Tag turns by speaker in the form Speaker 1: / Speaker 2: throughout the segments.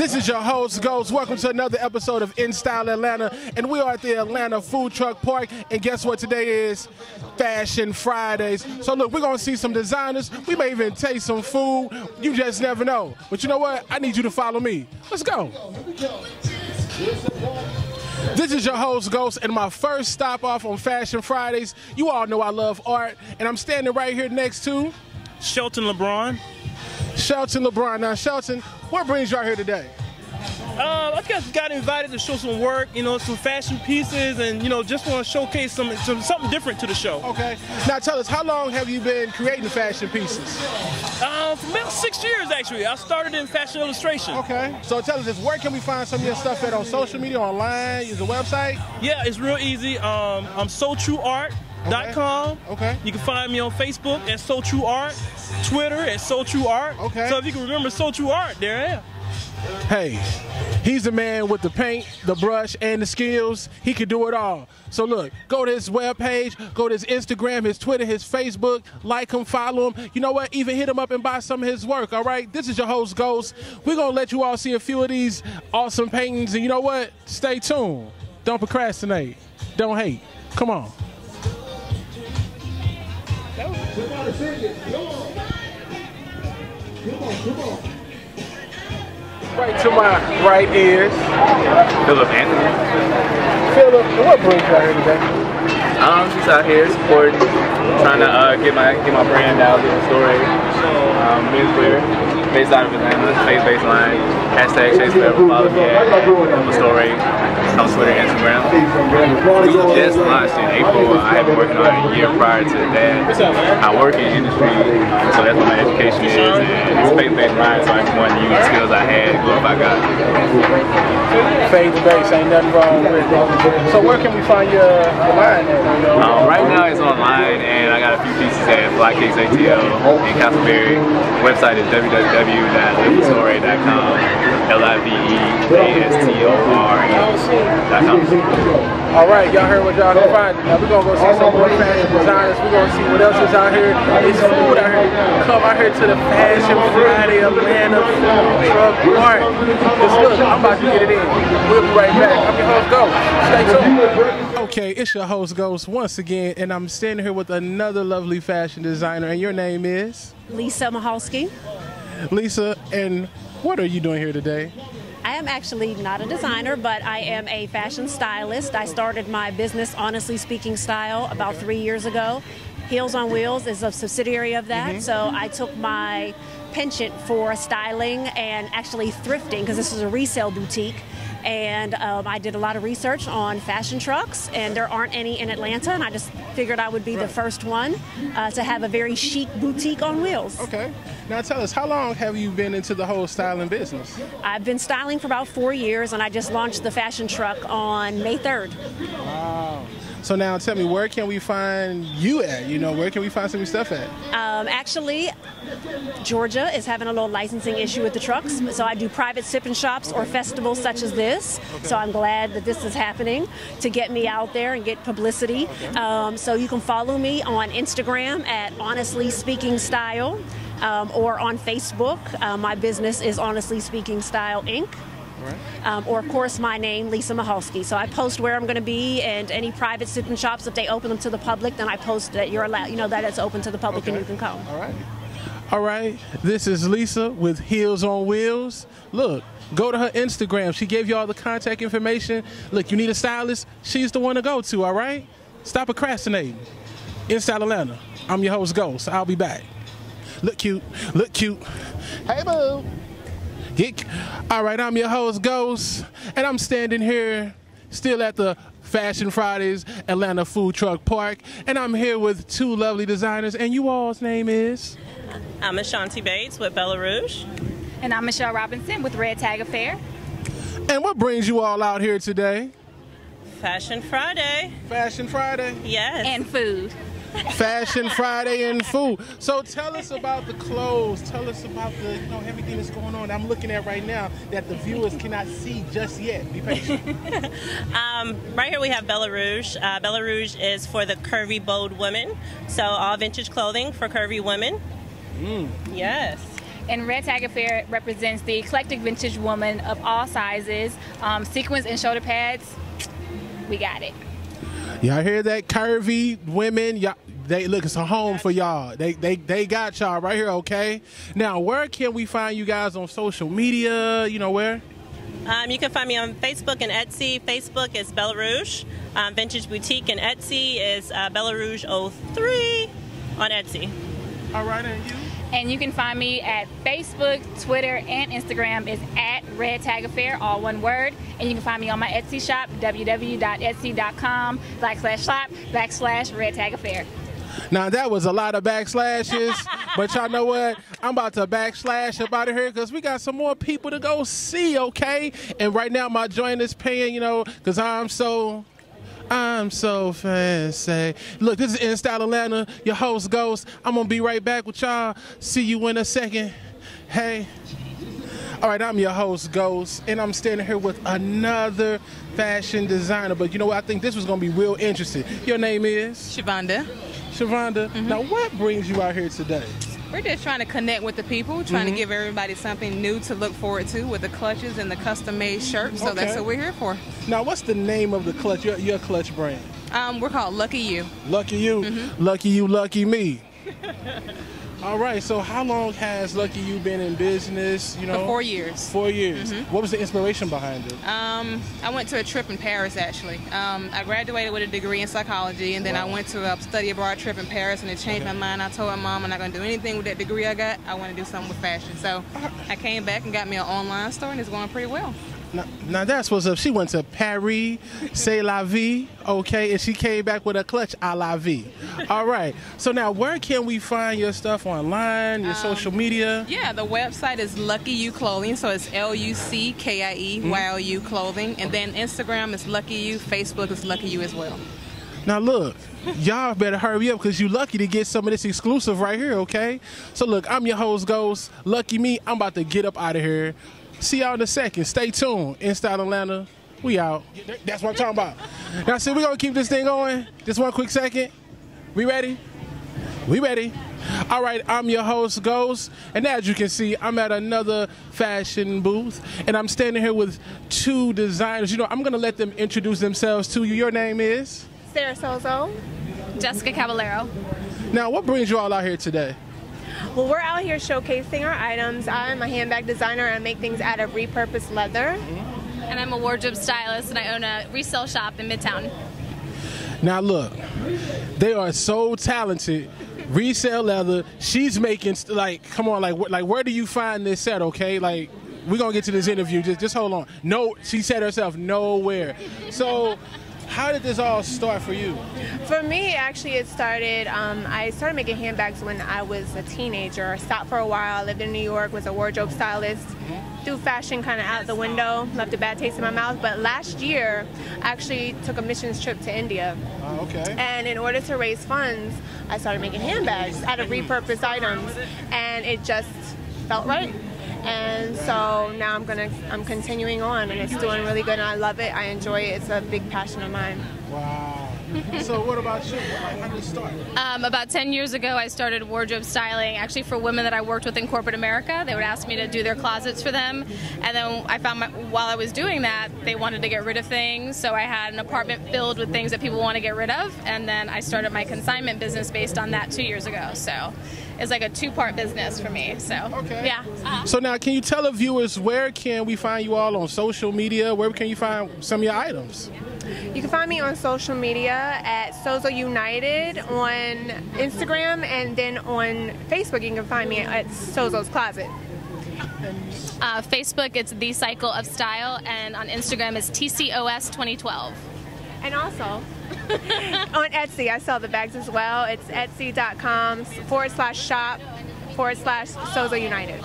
Speaker 1: This is your host, Ghost. Welcome to another episode of In Style Atlanta. And we are at the Atlanta Food Truck Park. And guess what today is? Fashion Fridays. So look, we're going to see some designers. We may even taste some food. You just never know. But you know what? I need you to follow me. Let's go. This is your host, Ghost, and my first stop off on Fashion Fridays. You all know I love art. And I'm standing right here next to
Speaker 2: Shelton LeBron.
Speaker 1: Shelton LeBron. Now, Shelton, what brings you out here today?
Speaker 2: I just got invited to show some work, some fashion pieces, and just want to showcase something different to the show.
Speaker 1: Okay. Now tell us, how long have you been creating fashion pieces?
Speaker 2: For about 6 years, actually. I started in fashion illustration.
Speaker 1: Okay. So tell us this, where can we find some of your stuff at on social media, online, is the website?
Speaker 2: Yeah, it's real easy. I'm SoTrueArt.com.
Speaker 1: Okay.
Speaker 2: You can find me on Facebook at SoTrueArt, Twitter at SoTrueArt.
Speaker 1: Okay.
Speaker 2: So if you can remember SoTrueArt, there I am.
Speaker 1: Hey, he's the man with the paint, the brush, and the skills. He can do it all. So look, go to his webpage, go to his Instagram, his Twitter, his Facebook, like him, follow him. You know what? Even hit him up and buy some of his work, all right? This is your host, Ghost. We're going to let you all see a few of these awesome paintings. And you know what? Stay tuned. Don't procrastinate. Don't hate. Come on. Come on. Right to my right is
Speaker 3: Philip Anthony.
Speaker 1: Philip, what brings you out here today?
Speaker 3: Just out here supporting, trying to get my brand out, get the story. Menswear, based out of Atlanta, Chase Baseline, hashtag Chase Forever, follow me at the story on Twitter and Instagram. We just launched in April. I have been working on it a year prior to that. I work in industry, so that's what my education is, and it's faith-based line, so I just wanted to use the skills I had to glorify God.
Speaker 1: Faith-based, ain't nothing wrong with it. So where can we find your line at?
Speaker 3: Right now it's online, and I got a few pieces at Black Cakes ATL in Castleberry. Website is www.livethestory.com. LIVEASTORE.com.
Speaker 1: All right, y'all heard what y'all can find. Now we're gonna go see some more fashion designers. We're gonna see what else is out here. It's food out here. Come out here to the Fashion Friday Atlanta Food Truck Park. Just look, I'm about to get it in. We'll be right back. I'm your host, Ghost. Stay tuned. Okay, it's your host, Ghost, once again, and I'm standing here with another lovely fashion designer, and your name is?
Speaker 4: Lisa Mahalski.
Speaker 1: Lisa, and what are you doing here today?
Speaker 4: I am actually not a designer, but I am a fashion stylist. I started my business, Honestly Speaking Style, about 3 years ago. Heels on Wheels is a subsidiary of that, so I took my penchant for styling and actually thrifting, because this is a resale boutique. And I did a lot of research on fashion trucks, and there aren't any in Atlanta, and I just figured I would be the first one to have a very chic boutique on wheels.
Speaker 1: Okay. Now tell us, how long have you been into the whole styling business?
Speaker 4: I've been styling for about 4 years, and I just launched the fashion truck on May 3rd.
Speaker 1: Wow. So now tell me, where can we find you at? Where can we find some of your stuff at?
Speaker 4: Actually, Georgia is having a little licensing issue with the trucks, so I do private sip and shops or festivals such as this. Okay. So I'm glad that this is happening to get me out there and get publicity. So you can follow me on Instagram at Honestly Speaking Style, or on Facebook. My business is Honestly Speaking Style Inc. Or of course my name, Lisa Mahalski. So I post where I'm going to be, and any private sip and shops, if they open them to the public, then I post that you're allowed, that it's open to the public and you can come.
Speaker 1: All right. This is Lisa with Heels on Wheels. Look, go to her Instagram. She gave you all the contact information. Look, you need a stylist, she's the one to go to, all right? Stop procrastinating. In Style Atlanta, I'm your host, Ghost. I'll be back. Look cute. Look cute. Hey, boo. All right, I'm your host, Ghost, and I'm standing here still at the Fashion Fridays Atlanta Food Truck Park, and I'm here with two lovely designers, and you all's name is?
Speaker 5: I'm Ashanti Bates with Bella Rouge.
Speaker 6: And I'm Michelle Robinson with Red Tag Affair.
Speaker 1: And what brings you all out here today?
Speaker 5: Fashion Friday.
Speaker 1: Fashion Friday?
Speaker 5: Yes.
Speaker 6: And food.
Speaker 1: Fashion Friday and food. So tell us about the clothes. Tell us about the everything that's going on. I'm looking at right now that the viewers cannot see just yet. Be patient.
Speaker 5: Right here we have Bella Rouge. Bella Rouge is for the curvy, bold women. So all vintage clothing for curvy women. Yes.
Speaker 6: And Red Tag Affair represents the eclectic vintage woman of all sizes. Sequins and shoulder pads, we got it.
Speaker 1: Y'all hear that? Curvy women, y'all. They look, it's a home for y'all. They got y'all right here, okay? Now, where can we find you guys on social media? You know where?
Speaker 5: You can find me on Facebook and Etsy. Facebook is Bella Rouge. Vintage Boutique and Etsy is Bella Rouge 03 on Etsy.
Speaker 1: All right, and you?
Speaker 6: And you can find me at Facebook, Twitter, and Instagram is at Red Tag Affair, all one word. And you can find me on my Etsy shop, www.etsy.com/shop/Red Tag Affair.
Speaker 1: Now, that was a lot of backslashes, but y'all know what? I'm about to backslash up out of here because we got some more people to go see, okay? And right now, my joint is paying, you know, because I'm so fancy. Look, this is In Style Atlanta, your host, Ghost. I'm going to be right back with y'all. See you in a second. Hey. All right, I'm your host, Ghost, and I'm standing here with another fashion designer. But you know what? I think this was going to be real interesting. Your name is?
Speaker 7: Shavonda.
Speaker 1: Shavonda, Now what brings you out here today?
Speaker 7: We're just trying to connect with the people, trying to give everybody something new to look forward to with the clutches and the custom-made shirts. So that's what we're here for.
Speaker 1: Now, what's the name of the clutch, your clutch brand?
Speaker 7: We're called Lucky You.
Speaker 1: Lucky You? Lucky you, lucky me. All right, so how long has Lucky You been in business? You know,
Speaker 7: for 4 years.
Speaker 1: 4 years. What was the inspiration behind it?
Speaker 7: I went to a trip in Paris, actually. I graduated with a degree in psychology, and then I went to a study abroad trip in Paris, and it changed my mind. I told my mom I'm not going to do anything with that degree I got. I want to do something with fashion. So I came back and got me an online store, and it's going pretty well.
Speaker 1: Now that's what's up. She went to Paris, C'est la vie, okay, and she came back with a clutch à la vie. All right. So now, where can we find your stuff online, your social media?
Speaker 7: Yeah, the website is Lucky You Clothing, so it's LUCKIEYOU Clothing, and then Instagram is Lucky You, Facebook is Lucky You as well.
Speaker 1: Now look, y'all better hurry up because you lucky to get some of this exclusive right here, okay? So look, I'm your host, Ghost. Lucky me, I'm about to get up out of here. See y'all in a second. Stay tuned. In Style Atlanta, we out. That's what I'm talking about. Now, see, we're going to keep this thing going. Just one quick second. We ready? We ready. All right, I'm your host, Ghost. And as you can see, I'm at another fashion booth. And I'm standing here with two designers. You know, I'm going to let them introduce themselves to you. Your name is?
Speaker 8: Sarah Sozo.
Speaker 6: Jessica Caballero.
Speaker 1: Now, what brings you all out here today?
Speaker 8: Well, we're out here showcasing our items. I'm a handbag designer and I make things out of repurposed leather.
Speaker 6: And I'm a wardrobe stylist, and I own a resale shop in Midtown.
Speaker 1: Now look, they are so talented. Resale leather. She's making come on, like where do you find this set? Okay, like we're gonna get to this interview. Just hold on. No, she said herself, nowhere. So, how did this all start for you?
Speaker 8: For me, actually, it started, I started making handbags when I was a teenager. I stopped for a while, lived in New York, was a wardrobe stylist, threw fashion kind of out the window, left a bad taste in my mouth. But last year, I actually took a missions trip to India.
Speaker 1: Okay.
Speaker 8: And in order to raise funds, I started making handbags out of repurposed items. And it just felt right. And so now I'm continuing on, and it's doing really good, and I love it. I enjoy it. It's a big passion of mine.
Speaker 1: Wow. So what about you? How did it start?
Speaker 6: About 10 years ago, I started wardrobe styling, actually for women that I worked with in corporate America. They would ask me to do their closets for them. And then I found while I was doing that, they wanted to get rid of things. So I had an apartment filled with things that people want to get rid of. And then I started my consignment business based on that 2 years ago. So it's like a two-part business for me. So, yeah.
Speaker 1: So now, can you tell the viewers where can we find you all on social media? Where can you find some of your items?
Speaker 8: You can find me on social media at Sozo United on Instagram, and then on Facebook you can find me at Sozo's Closet.
Speaker 6: Facebook, it's The Cycle of Style, and on Instagram it's TCOS 2012.
Speaker 8: And also on Etsy, I sell the bags as well. It's etsy.com/shop/Sozo United.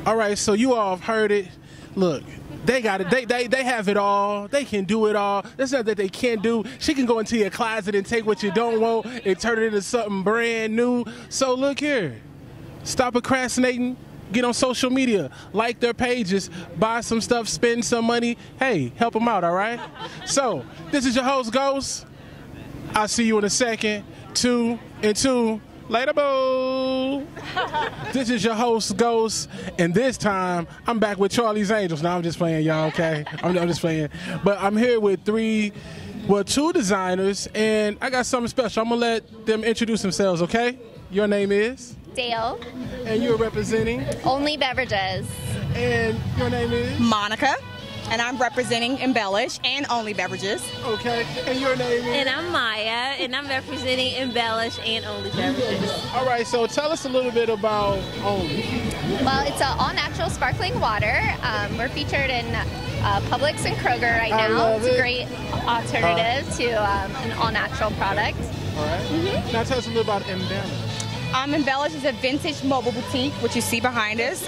Speaker 1: All right, so you all have heard it. Look, they got it. They have it all. They can do it all. There's nothing that they can't do. She can go into your closet and take what you don't want and turn it into something brand new. So look here. Stop procrastinating. Get on social media. Like their pages. Buy some stuff. Spend some money. Hey, help them out, all right? So, this is your host, Ghost. I'll see you in a second. 2 and 2. Later, boo. This is your host, Ghost, and this time I'm back with Charlie's Angels. Now I'm just playing, y'all, okay? I'm just playing. But I'm here with two designers, and I got something special. I'm going to let them introduce themselves, okay? Your name is?
Speaker 9: Dale.
Speaker 1: And you're representing?
Speaker 9: Only Beverages.
Speaker 1: And your name is?
Speaker 10: Monica. And I'm representing Embellish and Only Beverages.
Speaker 1: Okay. And your name is?
Speaker 11: And I'm Maya, and I'm representing Embellish and Only Beverages.
Speaker 1: All right, so tell us a little bit about Only.
Speaker 9: Well, it's an all-natural sparkling water. We're featured in Publix and Kroger right now. It's a great alternative to an all-natural product.
Speaker 1: All right. Now tell us a little about Embellish.
Speaker 10: Embellish is a vintage mobile boutique, which you see behind us.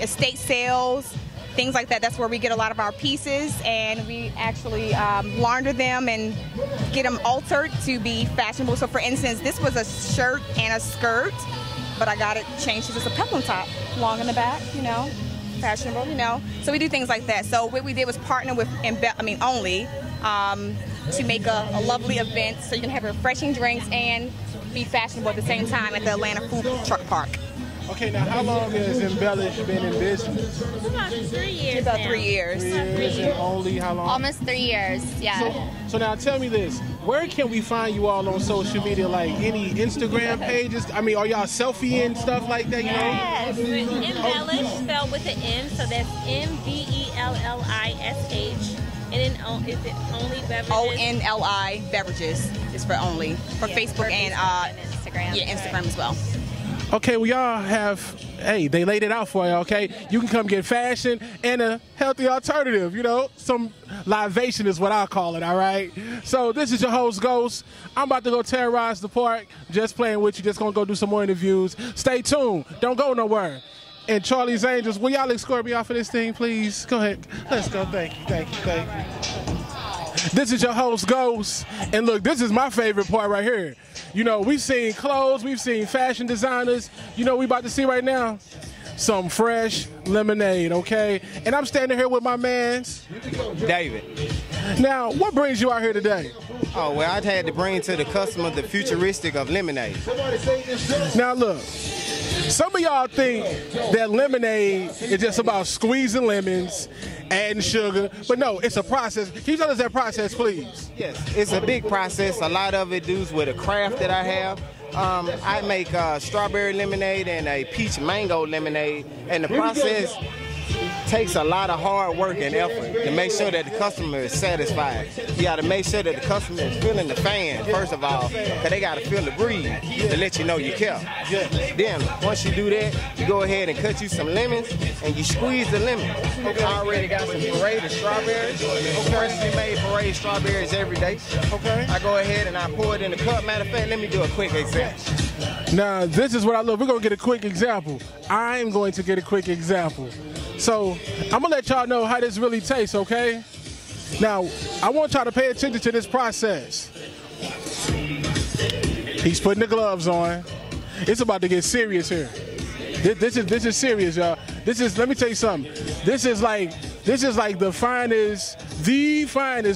Speaker 10: Estate sales, things like that. That's where we get a lot of our pieces, and we actually launder them and get them altered to be fashionable. So for instance, this was a shirt and a skirt, but I got it changed to just a peplum top, long in the back, you know, fashionable, you know. So we do things like that. So what we did was partner with Only to make a lovely event so you can have refreshing drinks and be fashionable at the same time at the Atlanta Food Truck Park.
Speaker 1: Okay, now how long has Embellish been in business?
Speaker 11: It's about 3 years.
Speaker 10: About 3 years.
Speaker 1: 3 years. And Only how long?
Speaker 9: Almost 3 years, yeah.
Speaker 1: So now tell me this, where can we find you all on social media, like any Instagram pages? I mean, are y'all selfie and stuff like that, you know?
Speaker 11: Yes, Embellish spelled with an M, so that's Mbellish. And then is it Only Beverages?
Speaker 10: ONLI Beverages is for Only, for Facebook and
Speaker 9: Instagram.
Speaker 10: Yeah, Instagram as well.
Speaker 1: Okay, well, y'all have, hey, they laid it out for you, okay? You can come get fashion and a healthy alternative, you know? Some libation is what I call it, all right? So this is your host, Ghost. I'm about to go terrorize the park. Just playing with you. Just going to go do some more interviews. Stay tuned. Don't go nowhere. And Charlie's Angels, will y'all escort me off of this thing, please? Go ahead. Let's go. Thank you, thank you, thank you. This is your host, Ghost. And look, this is my favorite part right here. You know, we've seen clothes, we've seen fashion designers. You know what we about to see right now? Some fresh lemonade, okay? And I'm standing here with my mans.
Speaker 12: David.
Speaker 1: Now, what brings you out here today?
Speaker 12: Oh, well, I had to bring to the customer the futuristic of lemonade.
Speaker 1: Now, look. Some of y'all think that lemonade is just about squeezing lemons, adding sugar, but no, it's a process. Can you tell us that process, please?
Speaker 12: Yes, it's a big process. A lot of it does with a craft that I have. I make strawberry lemonade and a peach mango lemonade, and the process takes a lot of hard work and effort to make sure that the customer is satisfied. You got to make sure that the customer is feeling the fan, first of all, because they got to feel the breeze to let you know you care. Then, once you do that, you go ahead and cut you some lemons, and you squeeze the lemon. I already got some paraded strawberries, freshly made paraded strawberries every day.
Speaker 1: Okay.
Speaker 12: I go ahead and I pour it in the cup. Matter of fact, let me do a quick example.
Speaker 1: Now, this is what I love. We're going to get a quick example. I'm going to get a quick example. So, I'm going to let y'all know how this really tastes, okay? Now, I want y'all to pay attention to this process. He's putting the gloves on. It's about to get serious here. This is serious, y'all. Let me tell you something. This is like the finest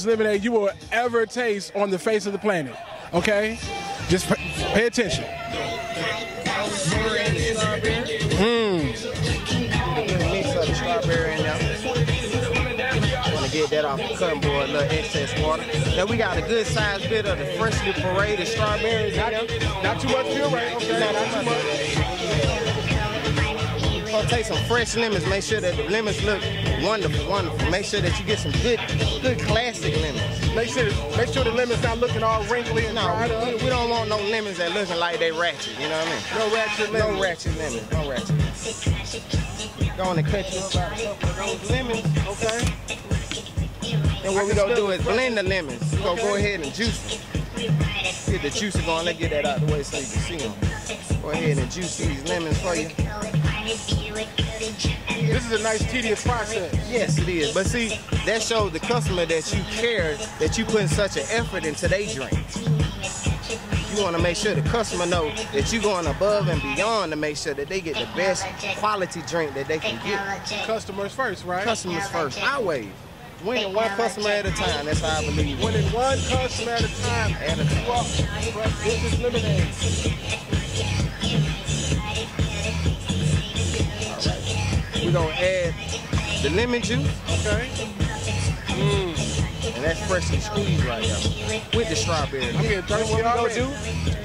Speaker 1: lemonade you will ever taste on the face of the planet, okay? Just pay attention.
Speaker 12: Mix of the strawberry in there. Want to get that off the cutting board, a little excess water. Now we got a good sized bit of the freshly paraded strawberries in there.
Speaker 1: Not too much puree, okay? Not too much.
Speaker 12: I'll take some fresh lemons. Make sure that the lemons look wonderful, wonderful. Make sure that you get some good classic lemons.
Speaker 1: Make sure the lemon's not looking all wrinkly and dried up.
Speaker 12: We don't want no lemons that looking like they ratchet. You know what I mean?
Speaker 1: No ratchet lemons.
Speaker 12: No ratchet lemons. No ratchet lemons. Go on and cut you about a couple of those lemons.
Speaker 1: Okay.
Speaker 12: And what we gonna do is blend the lemons. We gonna go ahead and juice them. Get the juicer going. Let's get that out the way so you can see them. Go ahead and juice these lemons for you.
Speaker 1: This is a nice, tedious process.
Speaker 12: Yes, it is. But see, that shows the customer that you care, that you put such an effort into their drink. You want to make sure the customer know that you're going above and beyond to make sure that they get the best quality drink that they can get.
Speaker 1: Customers first, right?
Speaker 12: Customers first. Always. Winning one customer at a time. That's how I believe.
Speaker 1: Winning one customer at a time.
Speaker 12: At a time.
Speaker 1: This is lemonade.
Speaker 12: We're gonna add the lemon juice.
Speaker 1: Okay.
Speaker 12: And that's freshly squeezed right here with the strawberry.
Speaker 1: I'm getting thirsty already.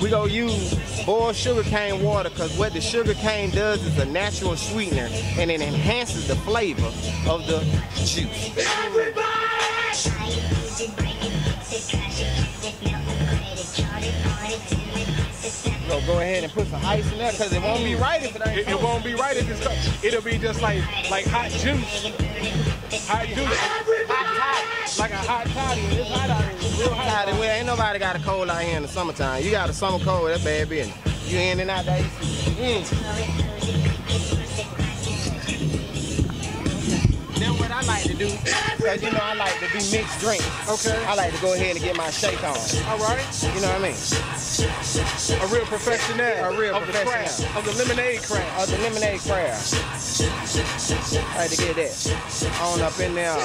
Speaker 12: We gonna use boiled sugar cane water because what the sugar cane does is a natural sweetener and it enhances the flavor of the juice. So go ahead and put some ice in there because it won't be right if it ain't.
Speaker 1: It won't be right if it's cold. It'll be just like hot juice. Hot juice. Hot. Like a hot toddy. It's hot out here. Real hot.
Speaker 12: Well, ain't nobody got a cold out here in the summertime. You got a summer cold, that's bad business. You in and out there. Then what I like to do, because you know I like to do mixed drinks.
Speaker 1: Okay.
Speaker 12: I like to go ahead and get my shake on.
Speaker 1: All right.
Speaker 12: You know what I mean?
Speaker 1: A real professional.
Speaker 12: A real
Speaker 1: of
Speaker 12: professional.
Speaker 1: The craft. Of the lemonade craft.
Speaker 12: Of the lemonade craft. I like to get that on up in there.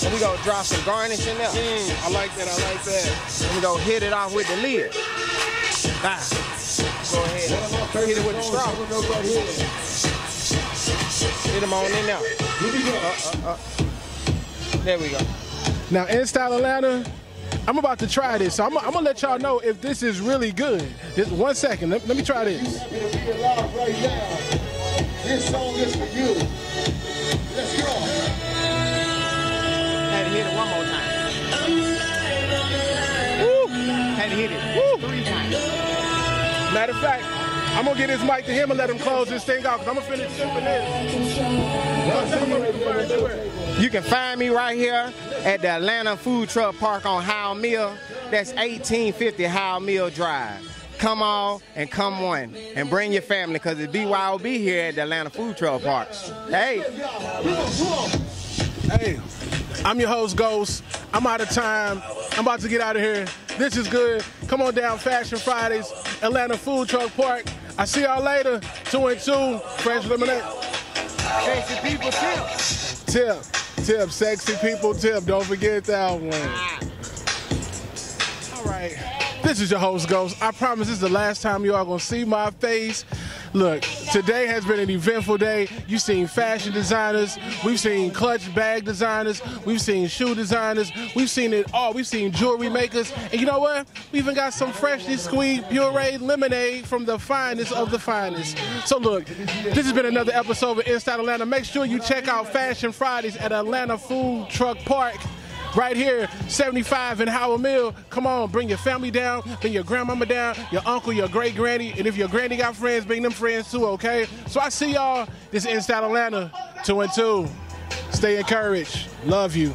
Speaker 12: And we gonna drop some garnish in there.
Speaker 1: I like that, I like that.
Speaker 12: And we gonna hit it off with the lid. Go ahead and hit it with the straw. Hit them on in there. There we go.
Speaker 1: Now, in Style Atlanta, I'm about to try this. So I'm gonna let y'all know if this is really good. Just 1 second, let me try this.
Speaker 13: This song is for you. Let's go.
Speaker 12: Had to hit it one more time. Woo! Had to hit it 3 times.
Speaker 1: Matter of fact, I'm gonna get this mic to him and let him close this thing out because I'm gonna finish sipping this.
Speaker 12: You can find me right here at the Atlanta Food Truck Park on Howell Mill. That's 1850 Howell Mill Drive. Come on and come one and bring your family because it's BYOB here at the Atlanta Food Truck Park. Hey.
Speaker 1: Hey, I'm your host, Ghost. I'm out of time. I'm about to get out of here. This is good. Come on down, Fashion Fridays, Atlanta Food Truck Park. I see y'all later. 2 and 2, Fresh Lemonade.
Speaker 12: Sexy people tip.
Speaker 1: Tip, sexy people tip. Don't forget that one. All right. This is your host, Ghost. I promise this is the last time you all gonna see my face. Look, today has been an eventful day. You've seen fashion designers, we've seen clutch bag designers, we've seen shoe designers, we've seen it all. We've seen jewelry makers, and you know what? We even got some freshly squeezed pureed lemonade from the finest of the finest. So look, this has been another episode of In Style Atlanta. Make sure you check out Fashion Fridays at Atlanta Food Truck Park. Right here, 75 in Howell Mill. Come on, bring your family down, bring your grandmama down, your uncle, your great granny, and if your granny got friends, bring them friends too, okay? So I see y'all. This is In Style Atlanta, 2 and 2. Stay encouraged. Love you.